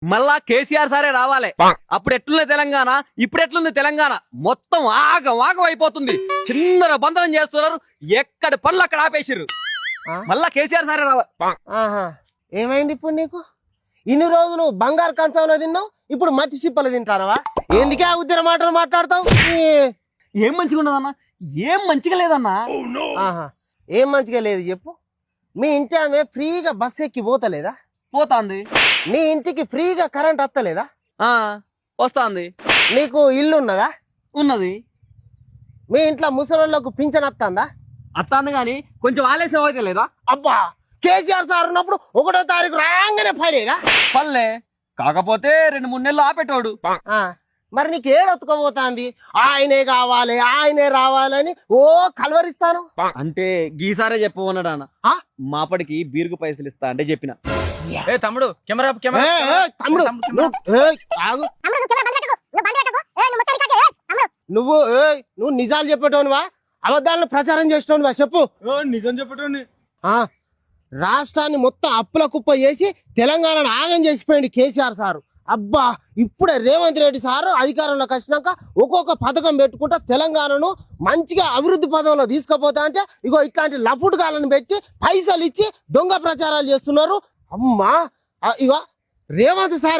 మళ్ళా కేసీఆర్ సారే రావాలి. అప్పుడు ఎట్లుంది తెలంగాణ, ఇప్పుడు ఎట్లుంది తెలంగాణ, మొత్తం ఆగం అయిపోతుంది. చిన్నర బంధనం చేస్తున్నారు, ఎక్కడి పనులు అక్కడ ఆపేసిర్రు. మళ్ళా కేసీఆర్ సారే రావాలి. ఏమైంది ఇప్పుడు నీకు? ఇన్ని రోజులు బంగారు కంచంలో తిన్నావు, ఇప్పుడు మట్టి చిప్పలు తింటానవా? ఎందుకే ఆ ఉద్దర మాటలు మాట్లాడతావు? ఏం మంచిగా ఉండదన్నా, ఏం మంచిగా లేదన్నా. ఏం మంచిగా లేదు చెప్పు. మీ ఇంటి ఆమె ఫ్రీగా బస్సు ఎక్కి పోతలేదా? పోతాంది. నీ ఇంటికి ఫ్రీగా కరెంట్ వస్తలేదా? వస్తాంది. నీకు ఇల్లు ఉన్నదా? ఉన్నది. మీ ఇంట్లో ముసలోళ్ళకు పింఛన్ వస్తుందా? అత్తాంది గాని కొంచెం ఆలస్యం అయితే లేదా? అబ్బా, కేసీఆర్ సార్ ఉన్నప్పుడు 1వ తారీఖు రాగానే పడేగా పల్లె. కాకపోతే 2-3 నెలలు ఆపేటోడు. మరి నీకు ఏడొత్తుకోబోతాంది? ఆయనే కావాలి, ఆయనే రావాలని ఓ కలవరిస్తాను. అంటే గీసారే చెప్పమన్నాడు అన్న. మాపడికి బీరుకు పైసలు ఇస్తా అంటే చెప్పిన. తమ్ముడు కెమెరా తమ్ముడు నువ్వు నువ్వు నిజాలు చెప్పేటోనివా, అబద్ధాలను ప్రచారం చేసేటోనివా? చెప్పు. నిజం చెప్పటోని. రాష్ట్రాన్ని మొత్తం అప్పుల కుప్ప చేసి తెలంగాణను ఆగం చేసిపోయింది కేసీఆర్ సారు. అబ్బా, ఇప్పుడే రేవంత్ రెడ్డి సారు అధికారంలోకి వచ్చినాక ఒక్కొక్క పథకం పెట్టుకుంటా తెలంగాణను మంచిగా అభివృద్ధి పదంలో తీసుకుపోతా అంటే ఇగో ఇట్లాంటి లఫుట్గాలను పెట్టి పైసలు ఇచ్చి దొంగ ప్రచారాలు చేస్తున్నారు. అమ్మా, ఇగో రేవంత్ సార్